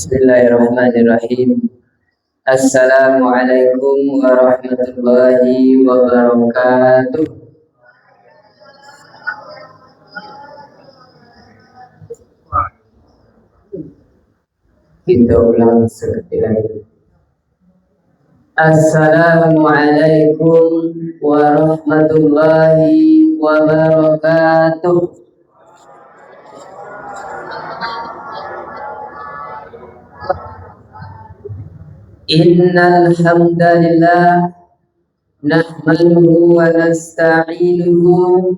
Bismillahirrahmanirrahim. Assalamualaikum warahmatullahi wabarakatuh. Kita ulang sekali lagi. Assalamualaikum warahmatullahi wabarakatuh. Innal hamdalillah nahmaduhu wa nasta'inuhu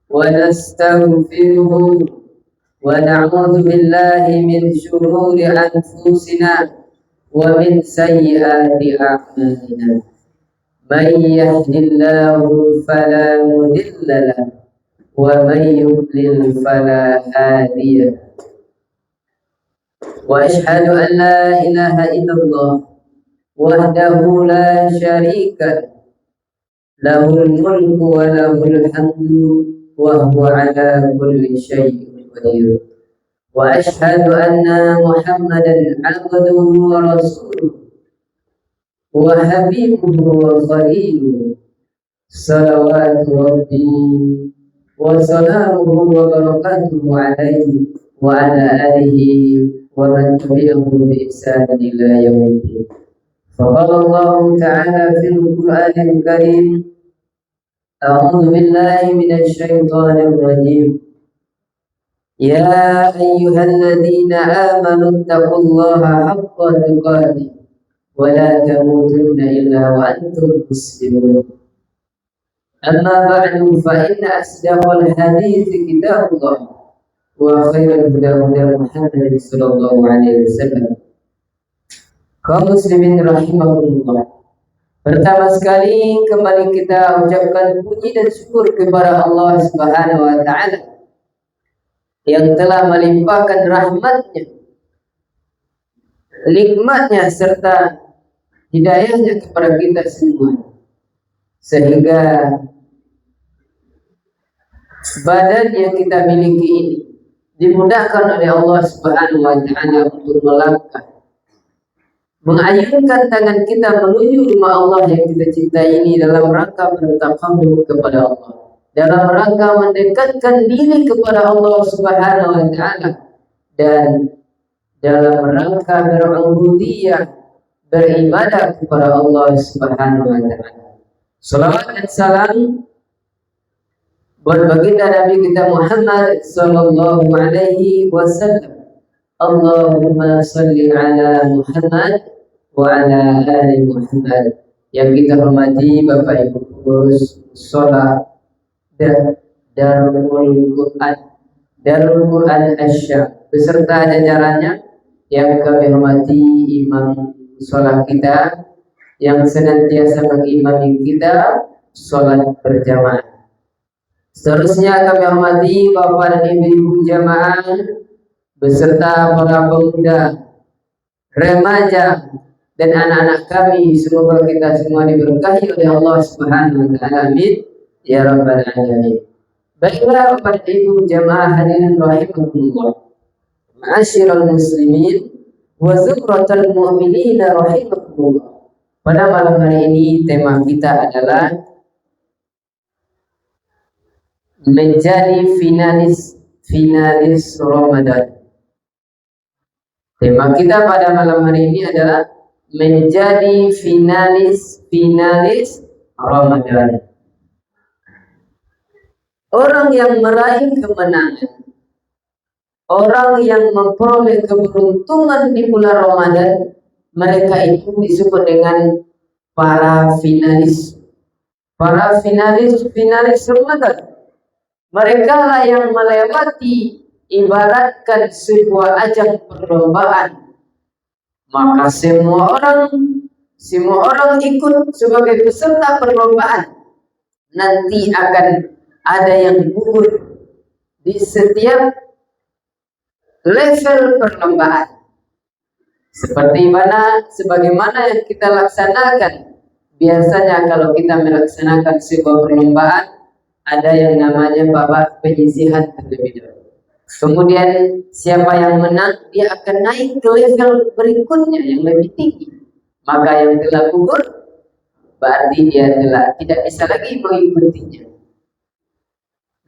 wa nastaghfiruhu wa na'udzu billahi min shururi anfusina wa min sayyiati a'malina. Man yahdihillahu fala mudilla lahu wa man yudlil fala hadiya lahu. Wa asyhadu an la ilaha illallah wahdahu la syarika lahul mulku wa lahul hamdu wa huwa ala kulli syai'in qadir. Wa asyhadu anna Muhammadan abduhu wa rasuluhu wa habibuhu wa khaliluhu salawatu rabbi wa salamuhu wa barakatuhu alaihi wa ala alihi wa man tabi'ahu bi ihsanin ila yaumiddin. فقال الله تعالى في القرآن الكريم: أعوذ بالله من الشيطان الرجيم. يا أيها الذين آمنوا اتقوا الله حق تقاته ولا تموتن إلا وأنتم مسلمون. أما بعد فإن أصدق الحديث كتاب الله وخير الهدى هدى محمد صلى الله عليه وسلم. Kaum muslimin rahimahullah. Pertama sekali kembali kita ucapkan puji dan syukur kepada Allah Subhanahu wa taala yang telah melimpahkan rahmatnya, nikmatnya serta hidayahnya kepada kita semua, sehingga badan yang kita miliki ini dimudahkan oleh Allah Subhanahu wa taala untuk melangkah, mengayunkan tangan kita menuju rumah Allah yang kita cintai ini dalam rangka bertaqarrub kepada Allah, dalam rangka mendekatkan diri kepada Allah Subhanahu wa taala, dan dalam rangka berubudiyah, beribadah kepada Allah Subhanahu wa taala. Salawat dan salam buat baginda Nabi kita Muhammad sallallahu alaihi wasallam. Allahumma salli ala Muhammad wa ala ali Muhammad. Yang kita hormati Bapak Ibu pengurus sholat Darul Quran Asy-Syaam beserta jajarannya, yang kami hormati imam sholat kita yang senantiasa mengimami kita sholat berjamaah. Seterusnya kami hormati Bapak dan Ibu jamaah beserta para pemuda, remaja, dan anak-anak kami. Semoga kita semua diberkahi oleh Allah Subhanahu wa taala. Amin ya rabbal alamin. Baiklah Bapak Ibu jamaah hadirin rahimakumullah, ma'asyiral muslimin wa zukratal mu'minin rahimakumullah. Pada malam hari ini tema kita adalah menjadi finalis Ramadan. Tema kita pada malam hari ini adalah menjadi finalis Ramadan. Orang yang meraih kemenangan, orang yang memperoleh keberuntungan di bulan Ramadan, mereka itu disebut dengan para finalis Ramadan. Mereka lah yang melewati, ibaratkan sebuah ajang perlombaan, maka semua orang ikut sebagai peserta perlombaan. Nanti akan ada yang gugur di setiap level perlombaan. Sebagaimana yang kita laksanakan biasanya kalau kita melaksanakan sebuah perlombaan, ada yang namanya babak penyisihan terlebih dahulu. Kemudian siapa yang menang, dia akan naik ke level berikutnya yang lebih tinggi. Maka yang telah gugur, berarti dia telah tidak bisa lagi mengikutinya.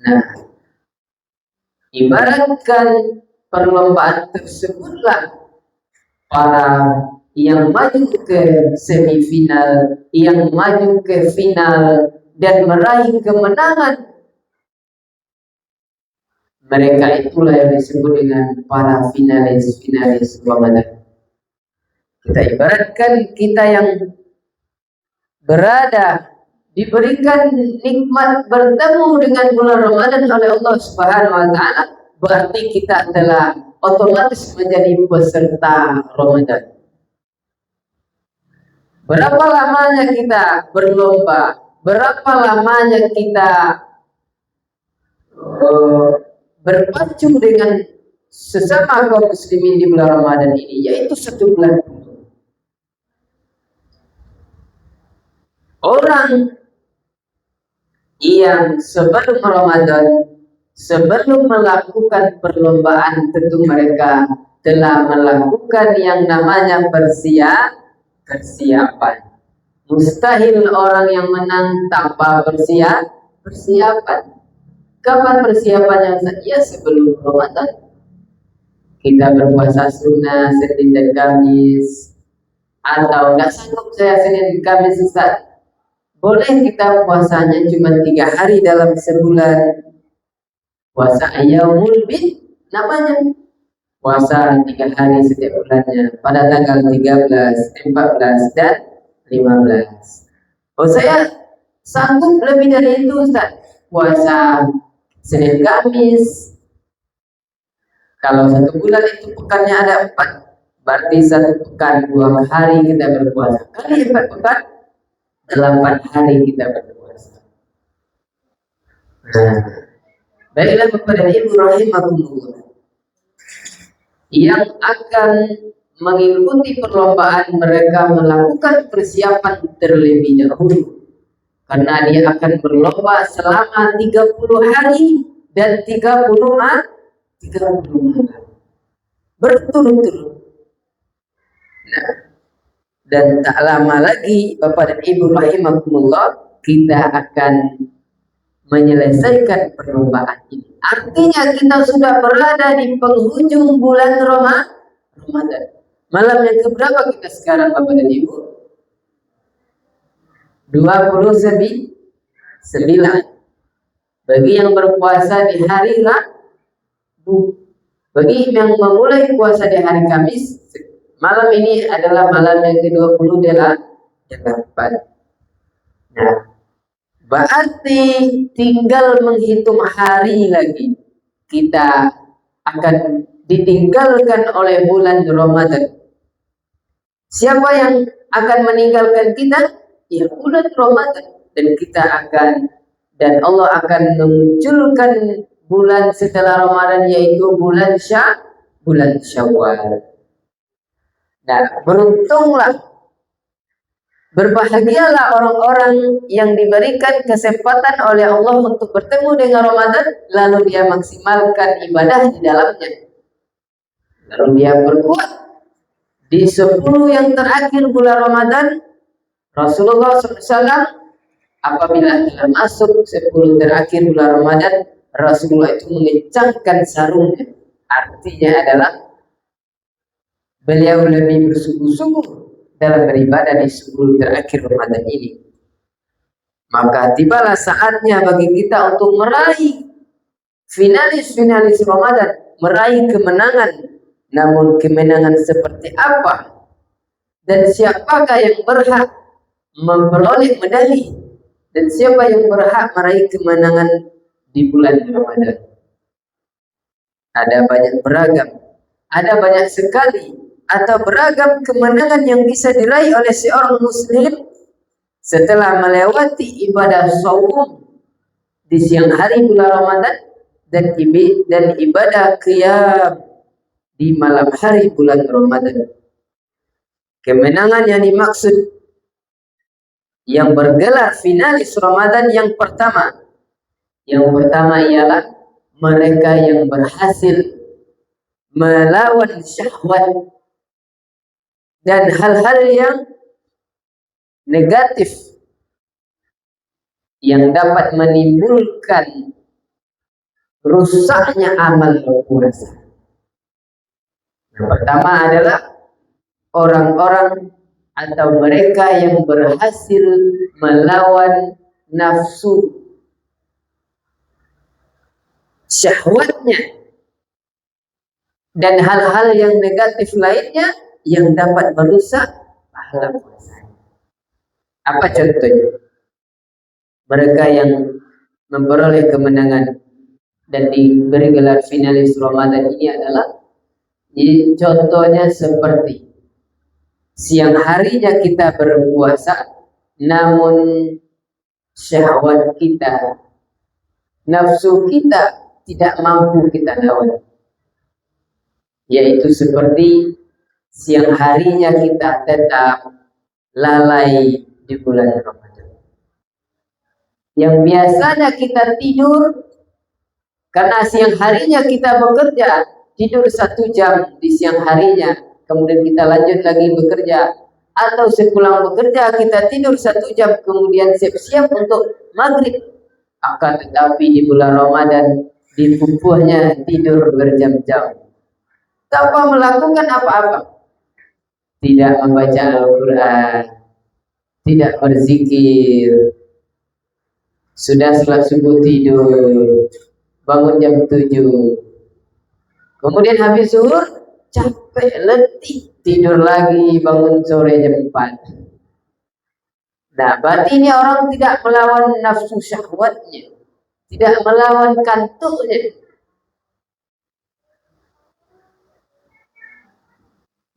Nah, ibaratkan perlombaan tersebutlah para yang maju ke semifinal, yang maju ke final dan meraih kemenangan, mereka itulah yang disebut dengan para finalis Ramadan. Kita ibaratkan kita yang berada diberikan nikmat bertemu dengan bulan Ramadan oleh Allah Subhanahu wa taala, berarti kita adalah otomatis menjadi peserta Ramadan. Berapa lamanya kita berlomba, berapa lamanya kita berpacu dengan sesama kaum muslimin di bulan Ramadan ini, yaitu 1 bulan. Orang yang sebelum Ramadan, sebelum melakukan perlombaan, tentu mereka telah melakukan yang namanya persiapan. Mustahil orang yang menang tanpa persiapan. Kapan persiapannya? Ya sebelum Ramadan. Kita berpuasa sunnah Senin dan Kamis, atau nggak sanggup saya Senin dan Kamis Ustaz, boleh kita puasanya cuma 3 hari dalam sebulan. Puasa Yaumul Bid namanya. Puasa 3 hari setiap bulannya pada tanggal 13, 14 dan 15. Oh, saya sanggup lebih dari itu Ustaz. Puasa Senin Kamis. Kalau 1 bulan itu pekannya ada 4, berarti 1 pekan 2 hari kita berpuasa. Kali 4 pekan, 8 hari kita berpuasa. Nah, baiklah Bapak dan Ibu rahimakumullah, yang akan mengikuti perlombaan, mereka melakukan persiapan terlebih dahulu, karena dia akan berlomba selama 30 hari dan 30 malam berturut-turut. Nah, dan tak lama lagi Bapak dan Ibu rahimakumullah, kita akan menyelesaikan perlombaan ini. Artinya kita sudah berada di penghujung bulan Ramadan. Malam yang keberapa kita sekarang Bapak dan Ibu? 29. Bagi yang berpuasa di hari Rabu, bagi yang memulai puasa di hari Kamis, malam ini adalah malam yang ke-28. Nah, berarti tinggal menghitung hari lagi, kita akan ditinggalkan oleh bulan Ramadan. Siapa yang akan meninggalkan kita? Ya bulan Ramadan. Dan kita akan, dan Allah akan memunculkan bulan setelah Ramadan, yaitu bulan Syawal. Nah, beruntunglah, berbahagialah orang-orang yang diberikan kesempatan oleh Allah untuk bertemu dengan Ramadan, lalu dia maksimalkan ibadah di dalamnya. Lalu dia berbuat di 10 yang terakhir bulan Ramadan. Rasulullah SAW apabila telah masuk 10 terakhir bulan Ramadan, Rasulullah itu mengencangkan sarungnya. Artinya adalah beliau lebih bersungguh-sungguh dalam beribadah di 10 terakhir Ramadan ini. Maka tibalah saatnya bagi kita untuk meraih finalis Ramadan, meraih kemenangan. Namun kemenangan seperti apa dan siapakah yang berhak memperoleh medali, dan siapa yang berhak meraih kemenangan di bulan Ramadan? Ada banyak sekali atau beragam kemenangan yang bisa diraih oleh seorang muslim setelah melewati ibadah saum di siang hari bulan Ramadan dan ibadah qiyam di malam hari bulan Ramadan. Kemenangan yang dimaksud yang bergelar finalis Ramadan yang pertama ialah mereka yang berhasil melawan syahwat dan hal-hal yang negatif yang dapat menimbulkan rusaknya amal puasa. Yang pertama adalah orang-orang atau mereka yang berhasil melawan nafsu syahwatnya dan hal-hal yang negatif lainnya yang dapat merusak pahala puasa. Apa contohnya? Mereka yang memperoleh kemenangan dan diberi gelar finalis Ramadan ini adalah, contohnya seperti siang harinya kita berpuasa, namun syahwat kita, nafsu kita tidak mampu kita lawan. Yaitu seperti siang harinya kita tetap lalai di bulan Ramadan. Yang biasanya kita tidur, karena siang harinya kita bekerja, tidur 1 jam di siang harinya, kemudian kita lanjut lagi bekerja, atau sepulang bekerja kita tidur 1 jam, kemudian siap-siap untuk maghrib. Akan tetapi di bulan Ramadan dipupuhnya tidur berjam-jam tanpa melakukan apa-apa, tidak membaca Al-Quran, tidak berzikir, sudah sholat subuh tidur, bangun jam 7, kemudian habis zuhur capek letih tidur lagi, bangun sore jam 4. Nah, berarti ini orang tidak melawan nafsu syahwatnya, tidak melawan kantuknya.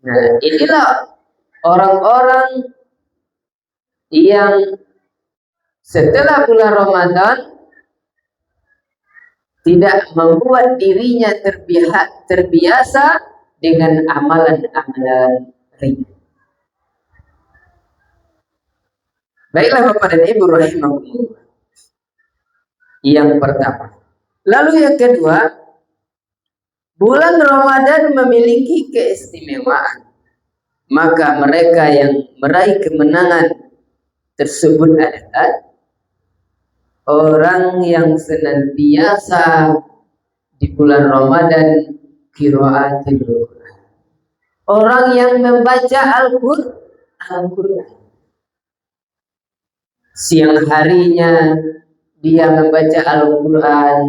Nah, inilah orang-orang yang setelah bulan Ramadan tidak membuat dirinya terbiasa dengan amalan-amalan ringan. Baiklah Bapak dan Ibu rahimahullah. Yang pertama. Lalu yang kedua, bulan Ramadan memiliki keistimewaan. Maka mereka yang meraih kemenangan tersebut adalah orang yang senantiasa di bulan Ramadan qiraatul Quran. Orang yang membaca Al-Quran. Siang harinya dia membaca Al-Quran,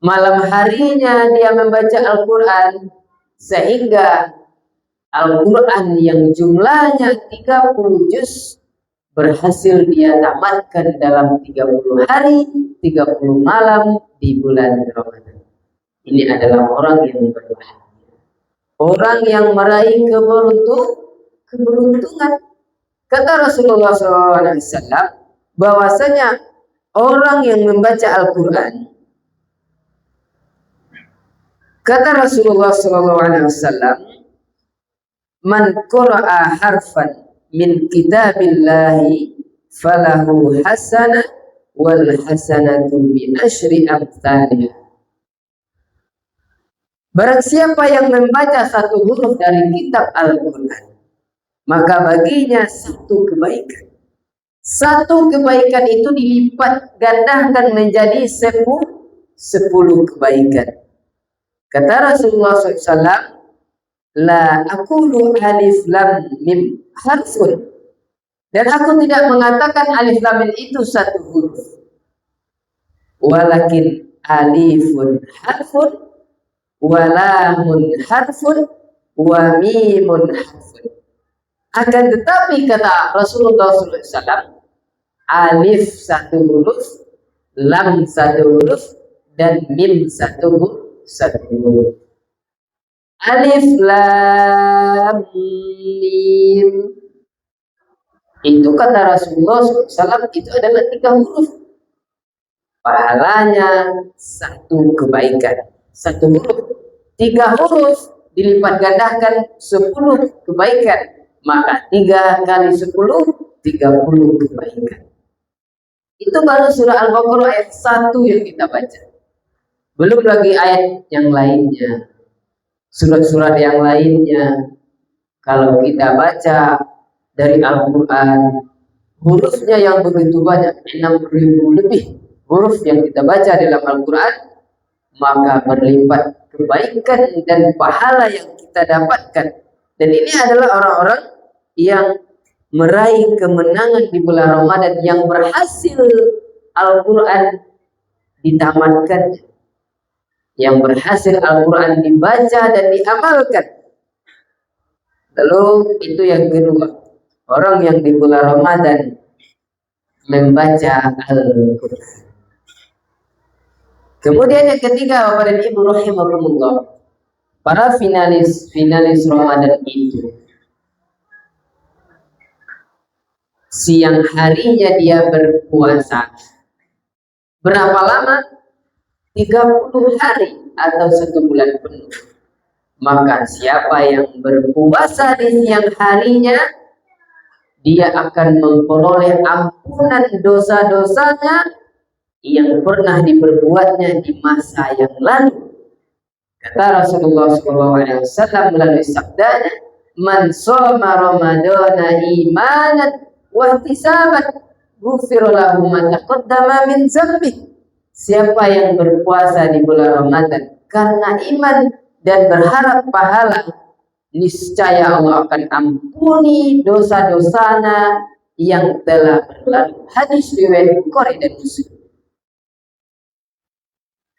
malam harinya dia membaca Al-Quran, sehingga Al-Quran yang jumlahnya 30 juz berhasil dia tamatkan dalam 30 hari, 30 malam di bulan Ramadan. Ini adalah orang yang berbahagia, orang yang meraih keberuntungan. Kata Rasulullah SAW bahwasanya orang yang membaca Al-Quran, kata Rasulullah SAW, man qara'a harfan min kitabillahi falahu hasanah wal hasanatu bi asyri amsalih. Barang siapa yang membaca 1 huruf dari kitab Al-Quran, maka baginya 1 kebaikan. 1 kebaikan itu dilipat gandakan menjadi 10 kebaikan. Kata Rasulullah SAW, la aqulu alif lam mim harfun, dan aku tidak mengatakan alif lam mim itu 1 huruf, walakin alifun harfun, walamun harfun, wa mimun harfun. Akan tetapi kata Rasulullah SAW, alif 1 huruf, lam 1 huruf, dan mim 1 huruf. Alif lam mim itu kata Rasulullah SAW itu adalah 3 huruf. Pahalanya 1 kebaikan. 1 huruf, 3 huruf dilipat gandakan 10 kebaikan. Maka 3 kali 10, 30 kebaikan. Itu baru surah Al-Baqarah ayat 1 yang kita baca. Belum lagi ayat yang lainnya, surat-surat yang lainnya. Kalau kita baca dari Al-Quran, hurufnya yang begitu banyak, 6.000 lebih huruf yang kita baca dalam Al-Quran, maka berlipat kebaikan dan pahala yang kita dapatkan. Dan ini adalah orang-orang yang meraih kemenangan di bulan Ramadan, yang berhasil Al-Quran ditamatkan, yang berhasil Al-Quran dibaca dan diamalkan. Lalu itu yang kedua, orang yang di bulan Ramadan membaca Al-Quran. Kemudian yang ketiga, Bapak dan Ibu rahimakumullah, para finalis Ramadan itu siang harinya dia berpuasa. Berapa lama? 30 hari atau 1 bulan penuh. Maka siapa yang berpuasa di siang harinya, dia akan memperoleh ampunan dosa-dosanya yang pernah diperbuatnya di masa yang lalu. Kata Rasulullah SAW melalui sabdanya, "Man shoma Ramadana imanan wa ihtisaban, ghufira lahu ma taqaddama min dzambi." Siapa yang berpuasa di bulan Ramadan karena iman dan berharap pahala, niscaya Allah akan ampuni dosa-dosanya yang telah berlalu. Hadis riwayat Bukhari dan Muslim.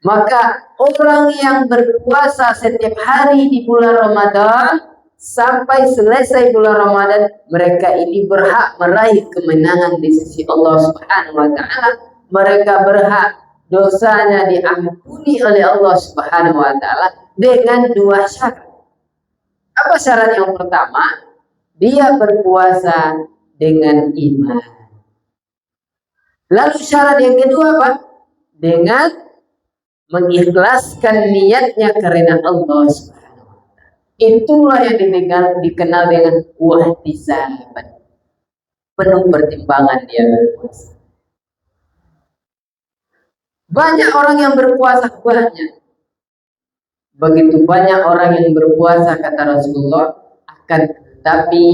Maka orang yang berpuasa setiap hari di bulan Ramadan sampai selesai bulan Ramadan, mereka ini berhak meraih kemenangan di sisi Allah Subhanahu wa taala. Mereka berhak dosanya diampuni oleh Allah Subhanahu wa taala dengan 2 syarat. Apa syarat yang pertama? Dia berpuasa dengan iman. Lalu syarat yang kedua apa? Dengan mengikhlaskan niatnya karena Allah Subhanahu wa taala. Itulah yang dikenal dengan wahtisaban. Penuh pertimbangan dia berpuasa. Banyak orang yang berpuasa, banyak. Begitu banyak orang yang berpuasa, kata Rasulullah, akan tetapi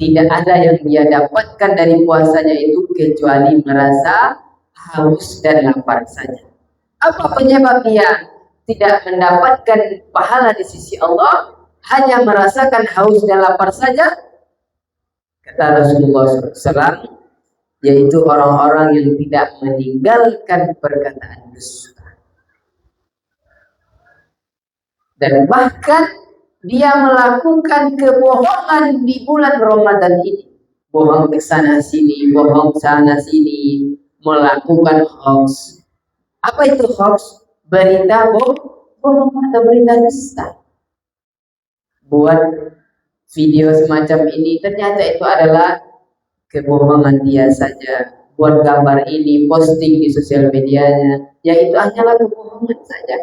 tidak ada yang dia dapatkan dari puasanya itu kecuali merasa haus dan lapar saja. Apa penyebab dia tidak mendapatkan pahala di sisi Allah, hanya merasakan haus dan lapar saja? Kata Rasulullah SAW, yaitu orang-orang yang tidak meninggalkan perkataan dusta. Dan bahkan dia melakukan kebohongan di bulan Ramadan ini. Bohong ke sana sini, bohong sana sini, melakukan hoax. Apa itu hoax? Berita bohong atau berita dusta. Buat video semacam ini, ternyata itu adalah kebohongan dia saja. Buat gambar ini, posting di sosial medianya, ya itu hanyalah kebohongan saja.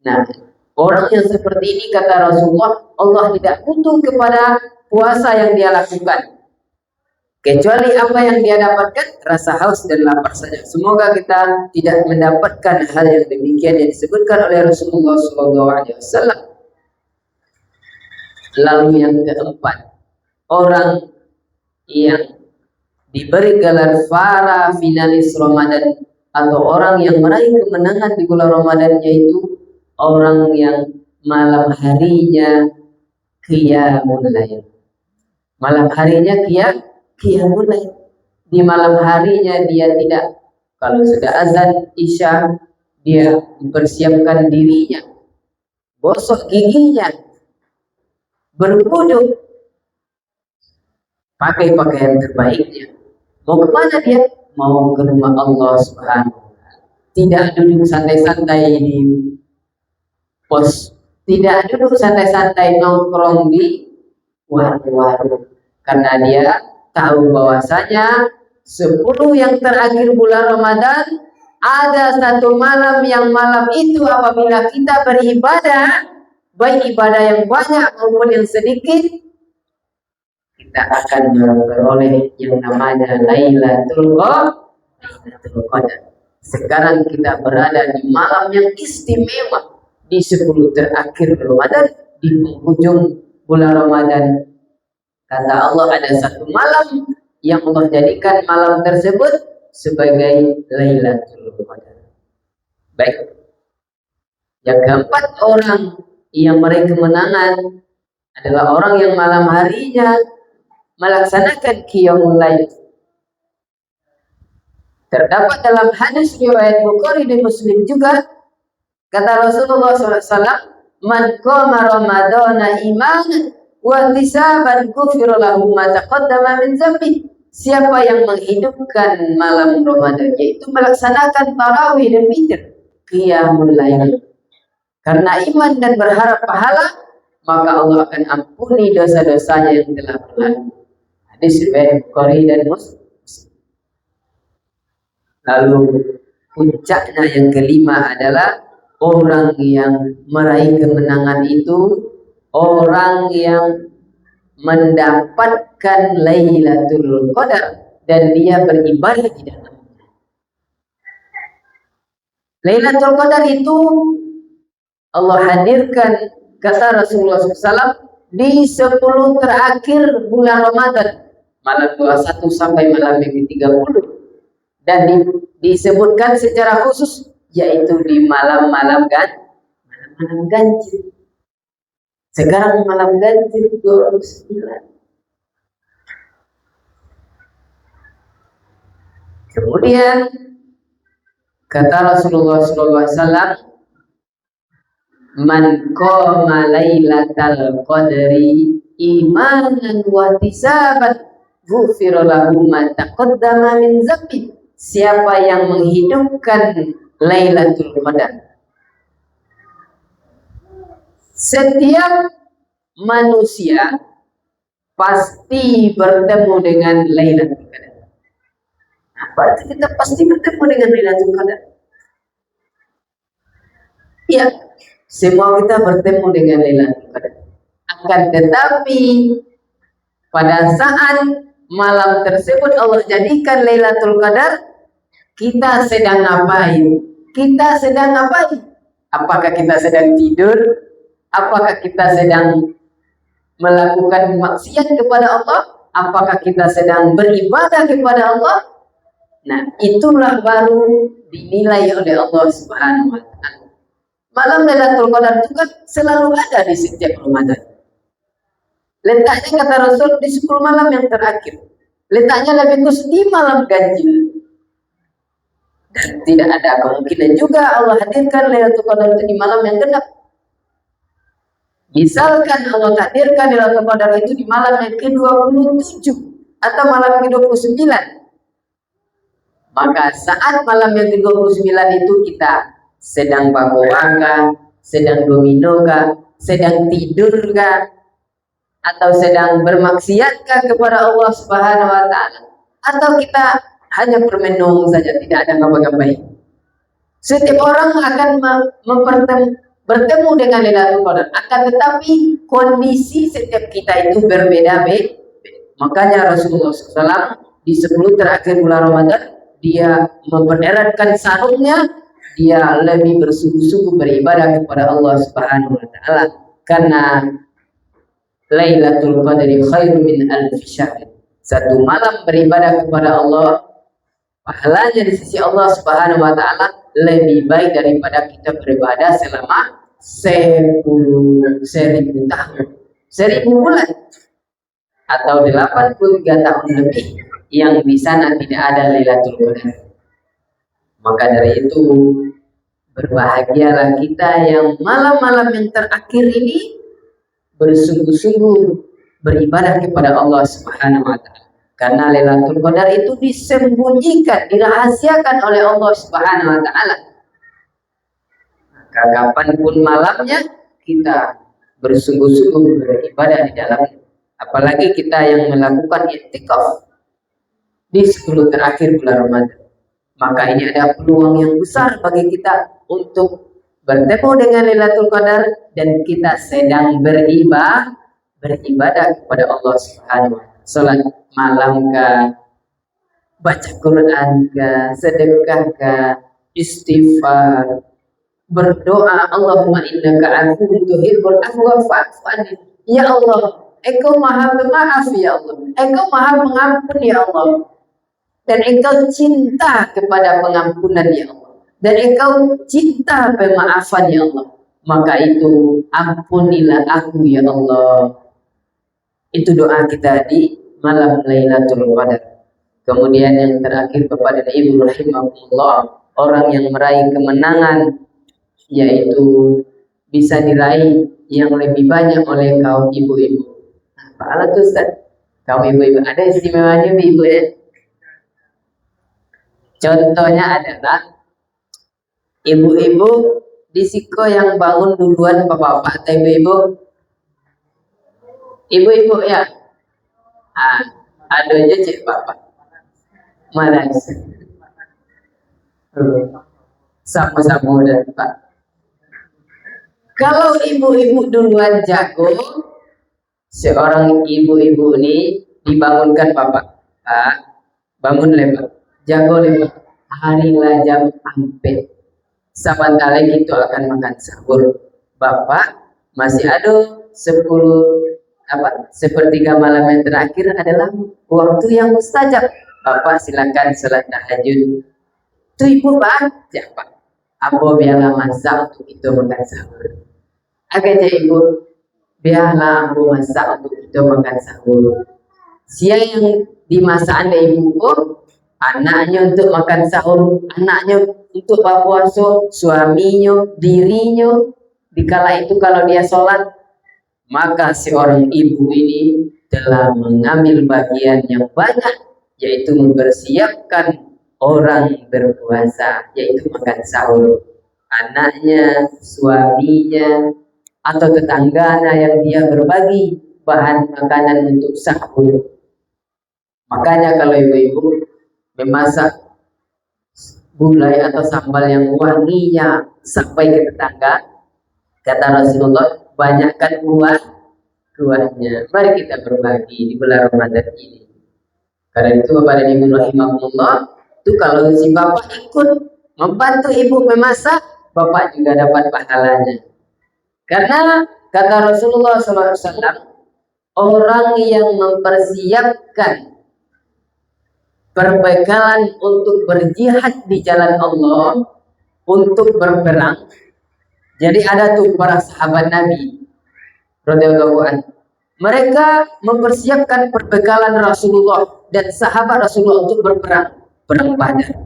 Nah, orang yang seperti ini, kata Rasulullah, Allah tidak butuh kepada puasa yang dia lakukan, kecuali apa yang dia dapatkan, rasa haus dan lapar saja. Semoga kita tidak mendapatkan hal yang demikian yang disebutkan oleh Rasulullah SAW. Lalu yang keempat, orang yang diberi gelar para finalis Ramadan atau orang yang meraih kemenangan di bulan Ramadan, yaitu orang yang malam harinya qiyamul lail. Malam harinya qiyamul lail. Di malam harinya dia tidak, kalau sudah azan Isya, dia mempersiapkan dirinya, gosok giginya, berwudu, pakai pakaian terbaiknya. Mau kemana dia? Mau ke rumah Allah Subhanahu wa taala. Tidak duduk santai-santai di pos, tidak duduk santai-santai nongkrong di warung-warung, karena dia tahu bahwasanya 10 yang terakhir bulan Ramadan ada 1 malam yang malam itu apabila kita beribadah, baik ibadah yang banyak maupun yang sedikit, kita akan memperoleh yang namanya Lailatul Qadar. Sekarang kita berada di malam yang istimewa, di 10 terakhir Ramadan, di penghujung bulan Ramadan. Kata Allah, ada satu malam yang Allah jadikan malam tersebut sebagai Lailatul Qadar. Baik. Yang keempat, orang yang meraih kemenangan adalah orang yang malam harinya melaksanakan qiyamul lail. Terdapat dalam hadis riwayat Bukhari dan Muslim juga, kata Rasulullah SAW, "Man qama Ramadana imanan wa ihtisaban ghufira lahu ma taqaddama min dzambi." Siapa yang menghidupkan malam Ramadan, yaitu melaksanakan tarawih dan witir, qiyamul lail, karena iman dan berharap pahala, maka Allah akan ampuni dosa-dosanya yang telah berlalu. Hadis riwayat Bukhari dan Muslim. Lalu puncaknya yang kelima adalah orang yang meraih kemenangan itu orang yang mendapatkan Lailatul Qadar dan dia beribadah di dalamnya. Lailatul Qadar itu Allah hadirkan, kata Rasulullah SAW, di 10 terakhir bulan Ramadan, malam 21 sampai malam yang ke-30. Dan disebutkan secara khusus, yaitu di malam-malam ganjil. Sekarang malam ganjil 29. Kemudian kata Rasulullah SAW, "Man qama lailatal qadri imanan wa ihtisaban ghufira lahu ma taqaddama min dzambi." Siapa yang menghidupkan Lailatul Qadar, setiap manusia pasti bertemu dengan Lailatul Qadar. Berarti kita pasti bertemu dengan Lailatul Qadar. Ya, semua kita bertemu dengan Lailatul Qadar. Akan tetapi pada saat malam tersebut Allah jadikan Lailatul Qadar, kita sedang ngapain? Kita sedang ngapain? Apakah kita sedang tidur? Apakah kita sedang melakukan maksiat kepada Allah? Apakah kita sedang beribadah kepada Allah? Nah, itulah baru dinilai oleh Allah Subhanahu wa Ta'ala. Malam Lailatul Qadar itu kan selalu ada di setiap Ramadan. Letaknya, kata Rasul, di 10 malam yang terakhir. Letaknya lebih khusus di malam ganjil. Dan tidak ada kemungkinan juga Allah hadirkan Lailatul Qadar itu di malam yang genap. Misalkan Allah takdirkan Lailatul Qadar itu di malam yang ke-27 atau malam ke-29, maka saat malam yang ke-29 itu kita sedang bagoaka, sedang dominoka, sedang tidurkah, atau sedang bermaksiatkah kepada Allah Subhanahu wa Ta'ala, atau kita hanya bermenung saja, tidak ada apa-apa. Setiap orang akan bertemu dengan Lailatul Qadar, akan tetapi kondisi setiap kita itu berbeda-beda. Makanya Rasulullah SAW di 10 terakhir bulan Ramadan, dia mempereratkan sarungnya, dia lebih bersungguh-sungguh beribadah kepada Allah Subhanahu wa Ta'ala, karena Lailatul Qadri khairu min alfi syahr. Satu malam beribadah kepada Allah, pahalanya di sisi Allah Subhanahu wa Ta'ala lebih baik daripada kita beribadah selama 10.000 tahun, 1000 bulan, atau 83 tahun lebih yang di sana tidak ada Lailatul Qadar. Maka dari itu berbahagialah kita yang malam-malam yang terakhir ini bersungguh-sungguh beribadah kepada Allah Subhanahu wa Ta'ala. Karena Lailatul Qadar itu disembunyikan, dirahasiakan oleh Allah Subhanahu wa Ta'ala. Maka kapanpun malamnya kita bersungguh-sungguh beribadah di dalamnya. Apalagi kita yang melakukan i'tikaf di 10 terakhir bulan Ramadan. Maka ini ada peluang yang besar bagi kita untuk bertemu dengan Lailatul Qadar dan kita sedang beribadah kepada Allah Subhanahu wa Ta'ala. Salat malam kah, baca Quran kah, sedekah kah, istighfar, berdoa, Allahumma innaka afuwwun tuhibbul afwa fa'fu anni. Ya Allah, Engkau Maha Pemaaf ya Allah. Engkau Maha Pengampun ya Allah. Dan Engkau cinta kepada pengampunan ya Allah. Dan Engkau cinta pemaafan ya Allah. Maka itu ampunilah aku ya Allah. Itu doa kita di malam Lailatul Qadar. Kemudian yang terakhir kepada Ibu rahimahullah, orang yang meraih kemenangan yaitu bisa diraih yang lebih banyak oleh kaum ibu-ibu. Apa tuh Ustaz? Kaum ibu-ibu ada istimewanya ibu ya. Contohnya adalah ibu-ibu di Siko yang bangun duluan bapak-bapak atau ibu-ibu? Ibu-ibu ya. Ada aja cek bapak. Mana sih? Sama-sama udah Pak. Kalau ibu-ibu duluan jago, seorang ibu-ibu ini dibangunkan bapak. Bangun lebar, jago lebar. Harilah jam ampe. Sebentar lagi itu akan makan sahur. Bapak masih ada 1/3 malam yang terakhir adalah waktu yang mustajab. Bapak silakan salat tahajud. Itu ibu baca Pak. Apa biarlah masak untuk itu makan sahur. Agaknya ibu biarlah aku masak untuk itu makan sahur. Siang yang dimasak ibu anaknya untuk makan sahur, anaknya untuk berpuasa, suaminya, dirinya. Dikala itu kalau dia sholat, maka seorang ibu ini telah mengambil bagian yang banyak, yaitu mempersiapkan orang berpuasa, yaitu makan sahur. Anaknya, suaminya, atau tetangganya yang dia berbagi bahan makanan untuk sahur. Makanya kalau ibu-ibu memasak gulai atau sambal yang wanginya sampai ke tetangga, kata Rasulullah, banyakkan kuahnya. Mari kita berbagi di bulan Ramadan ini. Karena itu Bapak dan Ibu rahimahullah, itu kalau si bapak ikut membantu ibu memasak, bapak juga dapat pahalanya. Karena kata Rasulullah SAW, orang yang mempersiapkan perbekalan untuk berjihad di jalan Allah, untuk berperang. Jadi ada tuh para sahabat Nabi radhiyallahu anhu. Mereka mempersiapkan perbekalan Rasulullah dan sahabat Rasulullah untuk berperang. Perang Badar,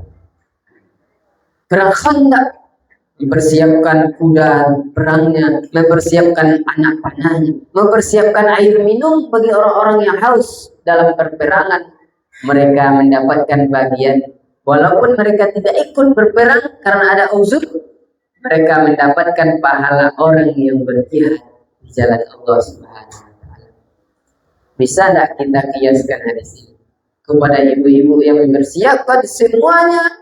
perang Khandaq, mempersiapkan kuda perangnya, mempersiapkan anak panahnya, mempersiapkan air minum bagi orang-orang yang haus dalam perperangan. Mereka mendapatkan bagian, walaupun mereka tidak ikut berperang karena ada uzur, mereka mendapatkan pahala orang yang berjihad di jalan Allah Subhanahu wa Ta'ala. Bisa tidak kita kiaskan hadis ini kepada ibu-ibu yang mempersiapkan semuanya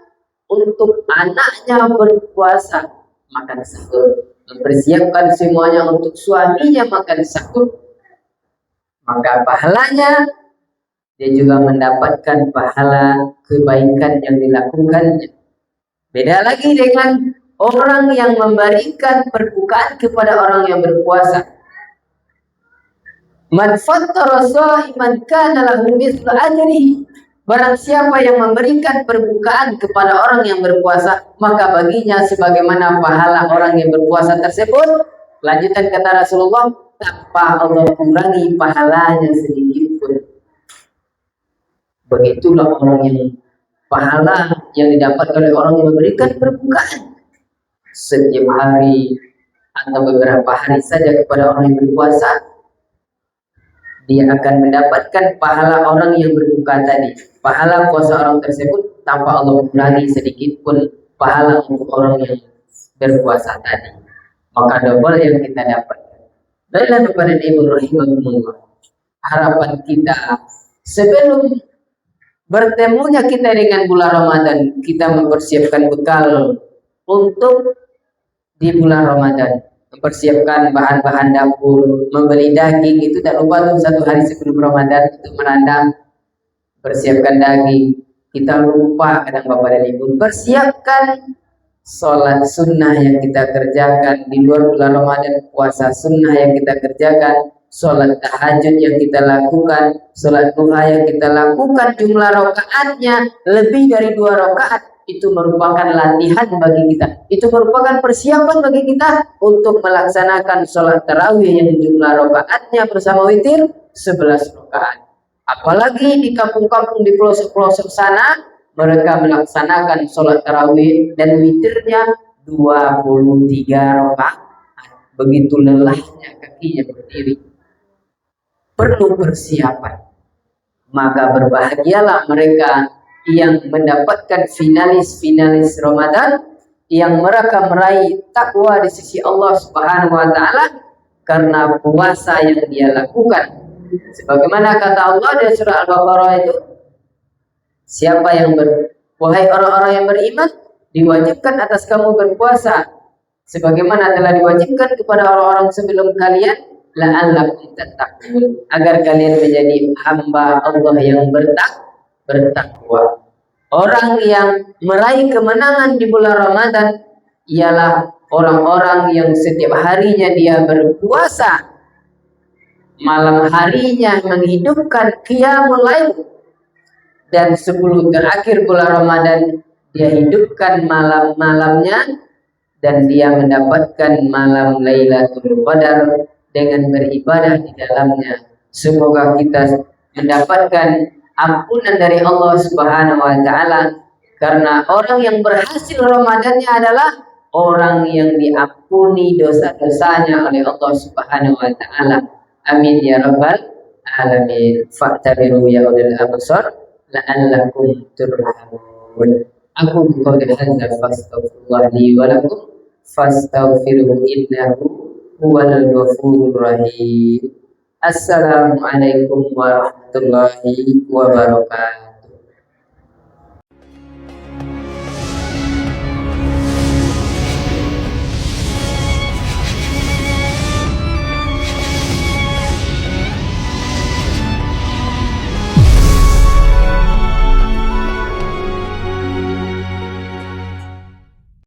untuk anaknya berpuasa makan sahur, mempersiapkan semuanya untuk suaminya makan sahur, maka pahalanya dia juga mendapatkan pahala kebaikan yang dilakukannya. Beda lagi dengan orang yang memberikan perbukaan kepada orang yang berpuasa. Man fattara sha'iman kana lahu mithlu ajrihi. Barang siapa yang memberikan perbukaan kepada orang yang berpuasa, maka baginya sebagaimana pahala orang yang berpuasa tersebut. Lanjutan kata Rasulullah, tanpa Allah kurangi pahalanya sedikit pun. Begitulah orang yang pahala yang didapat oleh orang yang memberikan perbukaan setiap hari atau beberapa hari saja kepada orang yang berpuasa. Dia akan mendapatkan pahala orang yang berbuka tadi. Pahala puasa orang tersebut tanpa Allah kurangi sedikit pun pahala untuk orang yang berpuasa tadi. Maka double yang kita dapatkan. Baiklah kepada Ibu rahimahumullah, harapan kita sebelum bertemunya kita dengan bulan Ramadan, kita mempersiapkan bekal untuk di bulan Ramadan. Mempersiapkan bahan-bahan dapur, membeli daging, itu tak lupa tuh 1 hari sebelum Ramadan untuk merandang, persiapkan daging. Kita lupa kadang Bapak dan Ibu, persiapkan sholat sunnah yang kita kerjakan di luar bulan Ramadan, puasa sunnah yang kita kerjakan, sholat tahajud yang kita lakukan, sholat duha yang kita lakukan, jumlah rakaatnya lebih dari 2 rakaat, itu merupakan latihan bagi kita. Itu merupakan persiapan bagi kita untuk melaksanakan sholat tarawih yang jumlah rakaatnya bersama witir 11 rakaat. Apalagi di kampung-kampung di pelosok-pelosok sana, mereka melaksanakan sholat tarawih dan witirnya 23 rakaat. Begitu lelahnya kakinya berdiri. Perlu persiapan. Maka berbahagialah mereka yang mendapatkan finalis Ramadan, yang mereka meraih takwa di sisi Allah Subhanahu wa taala karena puasa yang dia lakukan. Sebagaimana kata Allah di surah Al-Baqarah itu, siapa yang wahai orang-orang yang beriman, diwajibkan atas kamu berpuasa sebagaimana telah diwajibkan kepada orang-orang sebelum kalian, la'allakum tattaqun, agar kalian menjadi hamba Allah yang bertakwa. Orang yang meraih kemenangan di bulan Ramadan ialah orang-orang yang setiap harinya dia berpuasa, malam harinya menghidupkan qiyamul lail, dan 10 terakhir bulan Ramadan dia hidupkan malam-malamnya, dan dia mendapatkan malam Lailatul Qadar dengan beribadah di dalamnya. Semoga kita mendapatkan ampunan dari Allah Subhanahu wa taala, karena orang yang berhasil Ramadannya adalah orang yang diampuni dosa-dosanya oleh Allah Subhanahu wa taala. Amin ya rabbal alamin. Fa'tabiru ya ulil absar la'allakum turhamun. Aku qouli hadza fastaghfirullah li wa lakum fastaghfiruhu innahu huwal ghafurur rahim. Assalamualaikum warahmatullahi wabarakatuh.